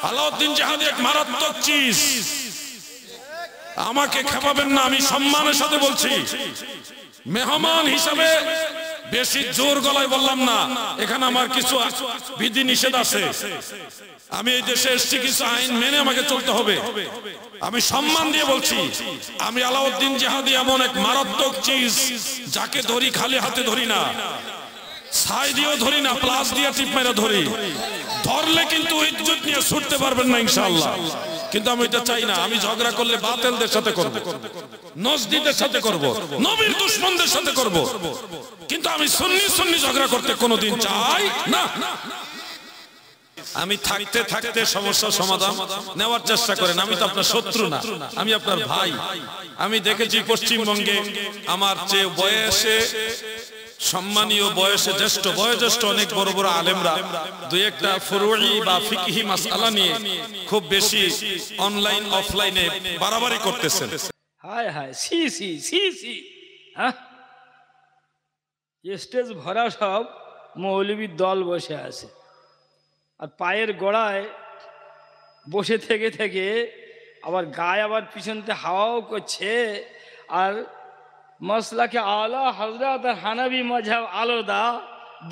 আলাউদ্দিন জাহাদি এক মারাত্মক চিজ। আমাকে খেপাবেন না, আমি সম্মানের সাথে বলছি। মেহমান হিসাবে বেশি জোর গলায় বললাম না, এখানে আমার কিছু বিধি নিষেধ আছে। আমি এই দেশে এসেছি, কিছু আইন মেনে আমাকে চলতে হবে। আমি সম্মান দিয়ে বলছি, আমি আলাউদ্দিন জাহাদি এমন এক মারাত্মক চিজ, যাকে ধরি খালি হাতে ধরি না, ছাই দিয়েও ধরি না, প্লাস দিয়ে টিপ মেরে ধরি। ধরলে কিন্তু ইজ্জত নিয়ে ছুটতে পারবেন না ইনশাআল্লাহ। কিন্তু আমি এটা চাই না। আমি ঝগড়া করলে বাতিলদের সাথে করব, নজদীদের সাথে করব, নবীর দুশমনদের সাথে করব, কিন্তু আমি সুন্নি ঝগড়া করতে কোনোদিন চাই না। আমি থাকতে থাকতে সমস্যার সমাধান নেওয়ার চেষ্টা করেন। আমি তো আপনার শত্রু না, আমি আপনার ভাই। আমি দেখেছি পশ্চিমবঙ্গে আমার চেয়ে বয়সে সম্মানীয়, বয়সে জ্যেষ্ঠ, বয়োজ্যেষ্ঠ অনেক বড় বড় আলেমরা দুই একটা ফুরুই বা ফিকহি মাসআলা নিয়ে খুব বেশি অনলাইন অফলাইনে বাড়াবাড়ি করতেছেন। হায় হায়, সি সি সি সি। হ্যাঁ, স্টেজ ভরা সব মৌলবীর দল বসে আছে, আর পায়ের গোড়ায় বসে থেকে থেকে আবার গায়ে আবার পিছনতে হাওয়াও করছে। আর মসলাকে আলা হযরত আর হানাবি মাযহাব আলাদা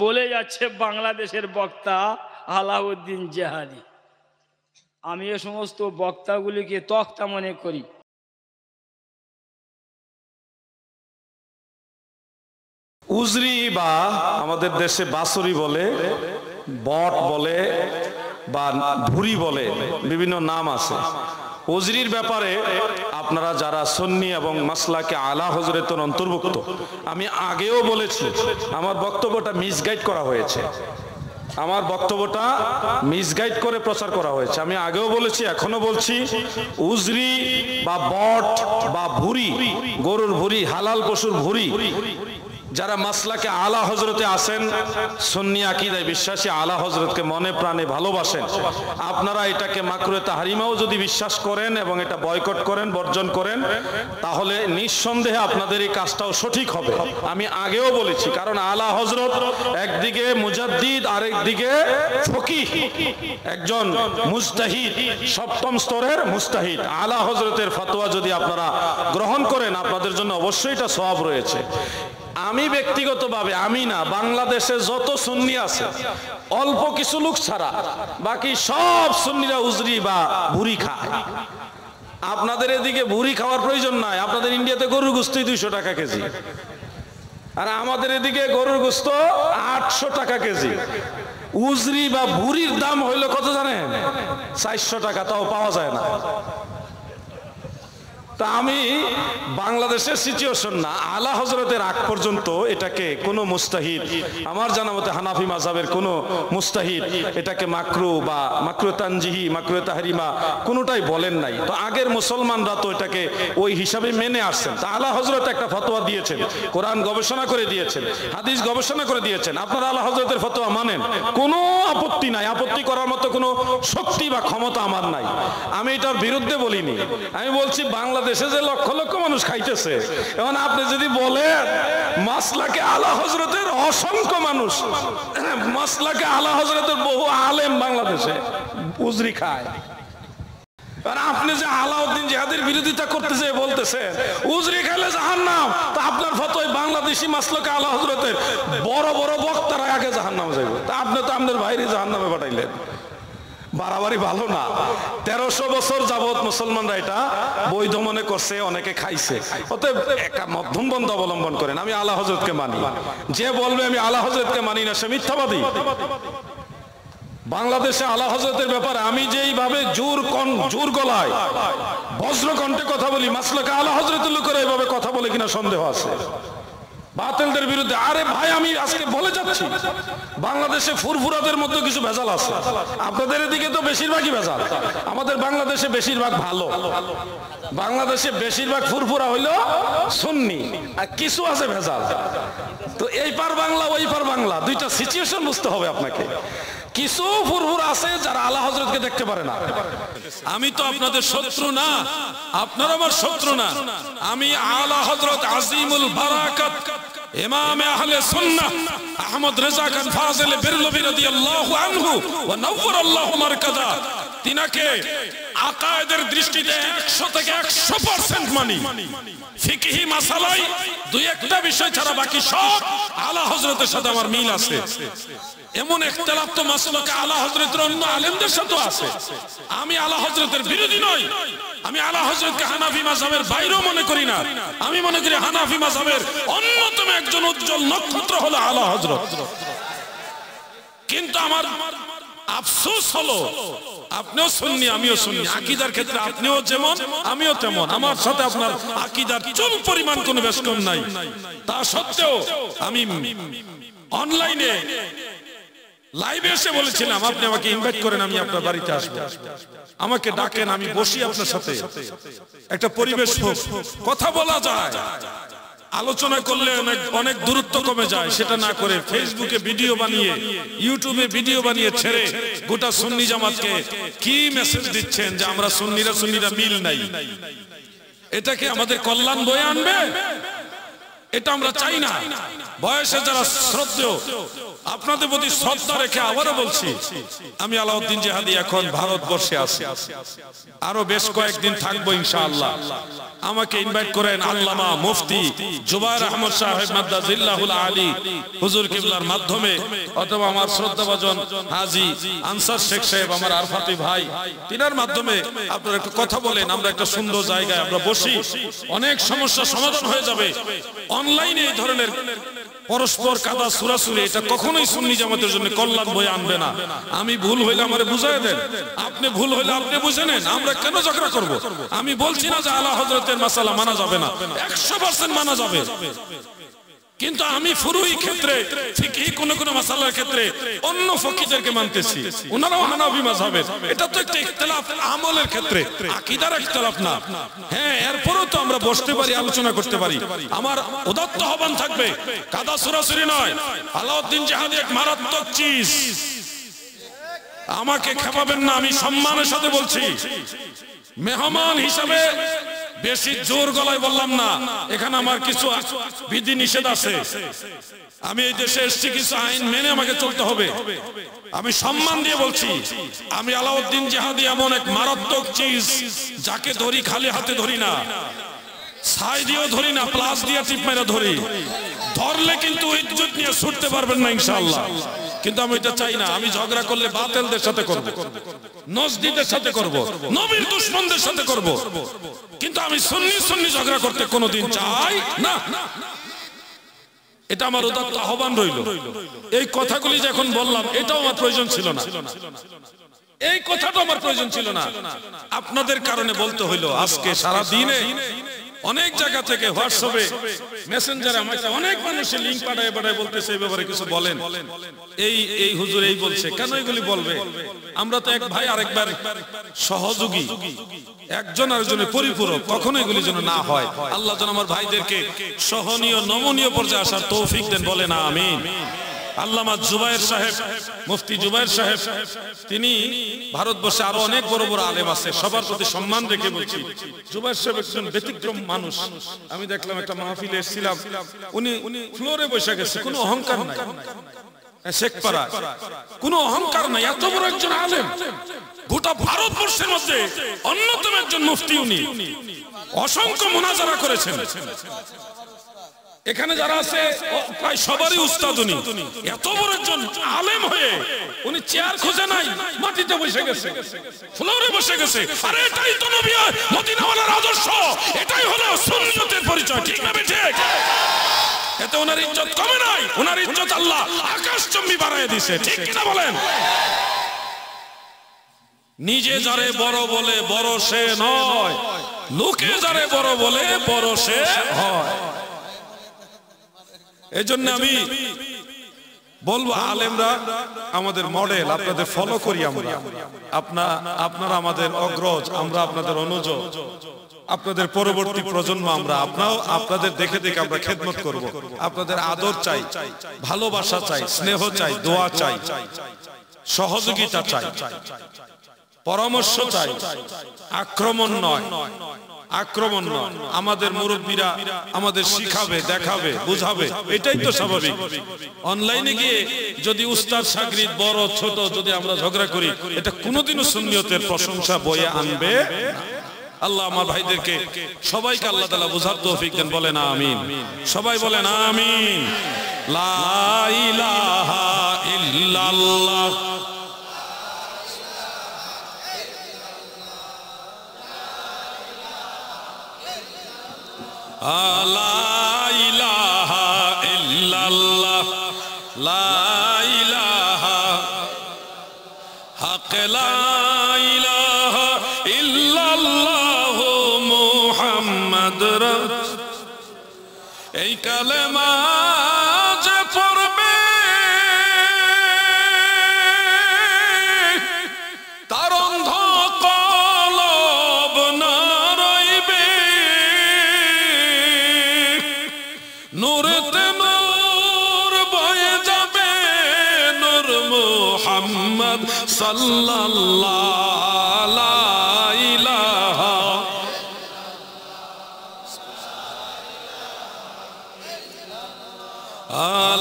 বলে যাচ্ছে বাংলাদেশের বক্তা আলাউদ্দিন জাহাদি। আমি এ সমস্ত বক্তাগুলিকে তখ্তা মনে করি। উজরি বা আমাদের দেশে বাসরি বলে, বট বলে বা ভুরি বলে, বিভিন্ন নাম আছে। উজরির ব্যাপারে আপনারা যারা সুন্নি এবং মাসলাকে আলা হযরতের অন্তর্ভুক্ত, আমি আগেও বলেছি, আমার বক্তব্যটা মিসগাইড করা হয়েছে। আমার বক্তব্যটা মিসগাইড করে প্রচার করা হয়েছে। আমি আগেও বলেছি, এখনো বলছি, উজরি বা বট বা ভুরি, গরুর ভুরি, হালাল পশুর ভুরি, যারা মাসলাকে আলা হযরতে আসেন, সুন্নি আকীদায় বিশ্বাসী, আলা হযরতকে মনে প্রাণে ভালোবাসেন, আপনারা এটাকে মাকরুহে তাহরিমাও যদি বিশ্বাস করেন এবং এটা বয়কট করেন, বর্জন করেন, তাহলে নিঃসন্দেহে আপনাদের এই কাজটাও সঠিক হবে। আমি আগেও বলেছি, কারণ আলা হযরত একদিকে মুজাদ্দিদ, আরেকদিকে ফকিহ, একজন মুজতাহিদ, সপ্তম স্তরের মুজতাহিদ। আলা হযরতের ফতোয়া যদি আপনারা গ্রহণ করেন, আপনাদের জন্য অবশ্যই এটা সওয়াব রয়েছে। আমি ব্যক্তিগতভাবে, আমি না, বাংলাদেশে যত সুন্নি আছে অল্প কিছু লোক ছাড়া বাকি সব সুন্নিরা উজরি বা ভুরি খায়। আপনাদের এদিকে ভুরি খাওয়ার প্রয়োজন নাই, আপনাদের ইন্ডিয়াতে গরুর গোশতই 200 টাকা কেজি, আর আমাদের এদিকে গরুর গোশত 800 টাকা কেজি। উজরি বা ভুরির দাম হইল কত জানেন? 400 টাকা, তাও পাওয়া যায় না। তা আমি বাংলাদেশের সিচুয়েশন না, আলা হযরতের আগ পর্যন্ত এটাকে কোনো মুস্তাহিদ, আমার জানা মতে হানাফি মাযহাবের কোনো মুস্তাহিদ এটাকে মাকরু বা মাকরুহে তানজিহি, মাকরুহে তাহরিমা কোনোটাই বলেন নাই। তো আগের মুসলমানরা তো এটাকে ওই হিসাবে মেনে আসছেন। তা আলা হযরত একটা ফতোয়া দিয়েছেন, কোরআন গবেষণা করে দিয়েছেন, হাদিস গবেষণা করে দিয়েছেন, আপনারা আলা হযরতের ফতোয়া মানেন, কোনো আপত্তি নাই। আপত্তি করার মতো কোনো শক্তি বা ক্ষমতা আমার নাই। আমি এটার বিরুদ্ধে বলিনি। আমি বলছি বাংলাদেশে যে লক্ষ লক্ষ মানুষ খাইতেছে, এখন আপনি যদি বলেন মাসলাকে আলা হযরতের অসংখ্য মানুষ, মাসলাকে আলা হযরতের বহু আলেম বাংলাদেশে উজরি খায়, আর আপনি যে আলাউদ্দিন জিহাদের বিরোধিতা করতেছে, বলতেছে উজরি খাইলে জাহান্নাম, তা আপনার ফতোয় বাংলাদেশি মাসলাকে আলা হযরতের বড় বড় বক্তারা আগে জাহান্নামে যাবে, তা আপনি তো আপনার ভাইরে জাহান্নামে পাঠাইলেন। বাড়াবাড়ি ভালো না। 1300 বছর যাবত মুসলমানরা এটা বৈধ মনে করছে, অনেকে খাইছে। অতএব একটা মধ্যম পন্থা অবলম্বন করেন। আমি আলা হযরতকে মানি, যে বলবে আমি আলা হযরতকে মানি না, সে মিথ্যাবাদী। বাংলাদেশে আলা হযরতের ব্যাপারে আমি যেইভাবে জোর গলায় বজ্র কণ্ঠে কথা বলি, মাসলাকে আলা হযরতের লোকেরা এইভাবে কথা বলে কিনা সন্দেহ আছে বাতিলদের বিরুদ্ধে। আরে ভাই, আমি আজকে বলে যাচ্ছি, বাংলাদেশে ফুরফুরাদের মধ্যে কিছু ভেজাল আছে। আপনাদের এদিকে তো বেশিরভাগই ভেজাল, আমাদের বাংলাদেশে বেশিরভাগ ভালো। বাংলাদেশে বেশিরভাগ ফুরফুরা হইল সুন্নি, আর কিছু আছে ভেজাল। তো এই পার বাংলা, ওই পার বাংলা, দুইটা সিচুয়েশন বুঝতে হবে আপনাকে। কিছু ফুরফুরা আছে যারা আলা হযরতকে দেখতে পারে না। আমি তো আপনাদের শত্রু না, আপনারা আমার শত্রু না। আমি আলা হযরত আজিমুল বারাকাত ইমাম আহলে সুন্নাহ আহমদ রেজা খান ফাজিল বেরলভী রাদিয়াল্লাহু আনহু ওয়া নওয়ারাল্লাহু মারকাদা তিনাকে আকায়েদের দৃষ্টিতে 100 থেকে 100% মানি। ফিকহি মাসালাই দুই একটা বিষয় ছাড়া বাকি সব আলা হযরতের সাথে আমার মিল আছে। এমন ইখতিলাফ তো মাসলাকে আলা হযরতের অন্য আলেমদের সাথে আছে। আমি আলা হযরতের বিরোধী নই, আমি আলা হযরতকে হানাফি মাযহাবের বাইরেও মনে করি না। আমি মনে করি হানাফি মাযহাবের অন্যতম একজন উজ্জ্বল নক্ষত্র হলো আলা হযরত। কিন্তু আমার আফসোস হলো আপনিও সুন্নি আমিও সুন্নি, আকীদার ক্ষেত্রে আপনিও যেমন আমিও তেমন, আমার সাথে আপনার আকীদার চুল পরিমাণ কোনো বেশকম নাই। তা সত্ত্বেও আমি অনলাইনে লাইভে এসে বলেছিলাম আপনি আমাকে ইনভাইট করেন, আমি আপনার বাড়িতে আসবো, আমাকে ডাকেন, আমি বসি আপনার সাথে, একটা পরিবেশ হোক, কথা বলা যায়, আলোচনা করলে অনেক দূরত্ব কমে যায়। সেটা না করে ফেসবুকে ভিডিও বানিয়ে, ইউটিউবে ভিডিও বানিয়ে ছেড়ে গোটা সুন্নি জামাতকে কি মেসেজ দিচ্ছেন যে আমরা সুন্নিরা মিল নাই। এটাকে আমাদের কল্যাণ বয়ে আনবে? এটা আমরা চাই না। বয়সে যারা শ্রদ্ধেয়, আপনাদের প্রতি শ্রদ্ধা রেখে আবারও বলছি, আমি আলাউদ্দিন জিহাদি এখন ভারতবর্ষে আছি, আরো বেশ কয়েকদিন থাকবো ইনশাআল্লাহ। আমাকে ইনভাইট করেন আল্লামা মুফতি জুবায়ের আহমদ সাহেব মাদ্দাজিল্লাহুল আলী হুজুর কিবলার মাধ্যমে, অথবা আমার শ্রদ্ধাভাজন হাজী আনসার শেখ সাহেব, আমার আরফাতি ভাই, তিনার মাধ্যমে আপনারা একটু কথা বলেন, আমরা একটা সুন্দর জায়গায় আমরা বসি, অনেক সমস্যা সমাধান হয়ে যাবে। অনলাইনে এই ধরনের পরস্পর কাদা সুরাসুরি এটা কখনোই সুন্নি জামাতের জন্য কল্যাণ বয়ে আনবে না। আমি ভুল হইলে আমারে বুঝাই দেন, আপনি ভুল হইলে আপনি বুঝে নেন, আমরা কেন ঝগড়া করব? আমি বলছি না যে আলা হযরতের মাসালা মানা যাবে না, 100% মানা যাবে, কিন্তু আমি ফুরুই ক্ষেত্রে ফিকহি কোন মাসালার ক্ষেত্রে অন্য ফকিহদেরকে মানতেছি, ওনারাও হানাফি মাযহাবের। এটা তো একটা ইখতিলাফ আমলের ক্ষেত্রে, আকীদার ইখতিলাফ না। হ্যাঁ, এরপরও তো আমরা বসতে পারি, আলোচনা করতে পারি। আমার উদাত্ত আহ্বান থাকবে, কাদা সুরাসুরি নয়। আলাউদ্দিন জিহাদি এক মারাত্মক চিজ, আমাকে খেপাবেন না, আমি সম্মানের সাথে বলছি, মেহমান হিসাবে বেশি জোর গলায় বললাম না। এখানে আমার কিছু বিধি নিষেধ আছে, আমি এই দেশে এসেছি, কিছু আইন মেনে আমাকে চলতে হবে। আমি সম্মান দিয়ে বলছি, আমি আলাউদ্দিন জিহাদি এমন এক মারাত্মক চিজ, যাকে ধরি খালি হাতে ধরি না, ছাই দিয়েও ধরি না, প্লাস দিয়ে টিপ মেরে ধরি। ধরলে কিন্তু ইজ্জত নিয়ে ছুটতে পারবেন না ইনশাআল্লাহ। কিন্তু আমি এটা চাই না। আমি ঝগড়া করলে বাতিলদের সাথে করব, নজদীদের সাথে করব, নবীর দুশমনদের সাথে করব, কিন্তু আমি সুন্নি ঝগড়া করতে কোনোদিন চাই না। এটা আমার উদাত্ত আহ্বান রইল। এই কথাগুলি যখন বললাম, এটাও আমার প্রয়োজন ছিল না, এই কথাটা আমার প্রয়োজন ছিল না, আপনাদের কারণে বলতে হইলো। আজকে সারা দিনে অনেক জায়গা থেকে হোয়াটসঅ্যাপে, মেসেঞ্জারে আমাকে অনেক মানুষের লিংক পাঠায় বলতেছে এই ব্যাপারে কিছু বলেন, এই হুজুর এই বলছে। কেন এগুলি বলবে? আমরা তো এক ভাই আরেকবার সহযোগী, একজন আরেকজনের পরিপূরক, কখনো এগুলি যেন না হয়। আল্লাহ যেন আমার ভাইদেরকে সহনীয় নমনীয় পর্যায়ে আসার তৌফিক দেন, বলে না আমিন। আল্লামা জুবায়ের সাহেব, মুফতি জুবায়ের সাহেব, তিনি ভারতবর্ষে আরো অনেক বড় বড় আলেম আছে, সবার প্রতি সম্মান রেখে বলছি, জুবায়ের সাহেব একজন ব্যতিক্রম মানুষ। আমি দেখলাম একটা মাহফিলে এসেছিলাম, উনি ফ্লোরে বসে গেছে, কোনো অহংকার নাই, শেখপাড়া কোনো অহংকার নাই, এত বড় একজন আলেম, গোটা ভারতবর্ষের মধ্যে অন্যতম একজন মুফতি, উনি অসংখ্য মুনাজারা করেছেন। এখানে যারা আছে প্রায় সবারই উস্তাদ উনি। এত বড় একজন আলেম হয়ে উনি চেয়ার খুঁজে নাই, মাটিতে বসে গেছে, ফ্লোরে বসে গেছে। আরে এটাই তো নবী মদিনাওয়ালার আদর্শ, এটাই হলো সুন্নতের পরিচয়, ঠিক না ঠিক? এতে ওনার ইজ্জত কমে নাই, ওনার ইজ্জত আল্লাহ আকাশচুম্বী বাড়ায় দিয়েছে, ঠিক কিনা বলেন? নিজে যারে বড় বলে বড় সে নয়, লোকে যারে বড় বলে বড় সে হয়। এজন্য আমি বলবো, আলেমরা আমাদের মডেল, আপনাদের ফলো করি আমরা, আপনারা আমাদের অগ্রজ, আমরা আপনাদের অনুজ, আপনাদের পরবর্তী প্রজন্ম, আমরা আপনাদের দেখে দেখে আমরা খেদমত করব। আপনাদের আদর চাই, ভালোবাসা চাই, স্নেহ চাই, দোয়া চাই, সহযোগিতা চাই, পরামর্শ চাই, আক্রমণ নয়। আক্রমণ নয়। আমাদের মুরব্বীরা আমাদের শিখাবে, দেখাবে, বুঝাবে, এটাই তো স্বাভাবিক। অনলাইনে গিয়ে যদি উস্তাদ শাগরিদ বড় ছোট যদি আমরা ঝগড়া করি, এটা কোনোদিনও সুন্নিয়তের প্রশংসা বয়ে আনবে না। আল্লাহ আমার ভাইদেরকে সবাইকে আল্লাহ তাআলা বুঝার তৌফিক দেন, বলেন আমিন। সবাই বলেন আমিন। লা ইলাহা ইল্লাল্লাহ লা ইলাহা ইল্লাল্লাহ লা ইলাহা হক লা ইলাহা ইল্লাল্লাহ মুহাম্মদ রাসূল। এই কালেমা যে পড়বে তার অন্ধ কলব না রইবে, নূরেতে নূর বয়ে যাবে, নূর মুহাম্মদ সাল্লাল্লাহু লা ইলাহা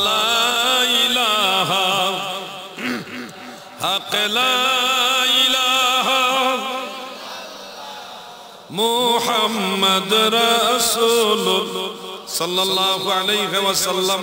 লা ইলাহা হক লা ইলাহা মুহাম্মদ রাসূলুল্লাহ সাল্লাল্লাহু আলাইহি ওয়াসাল্লাম।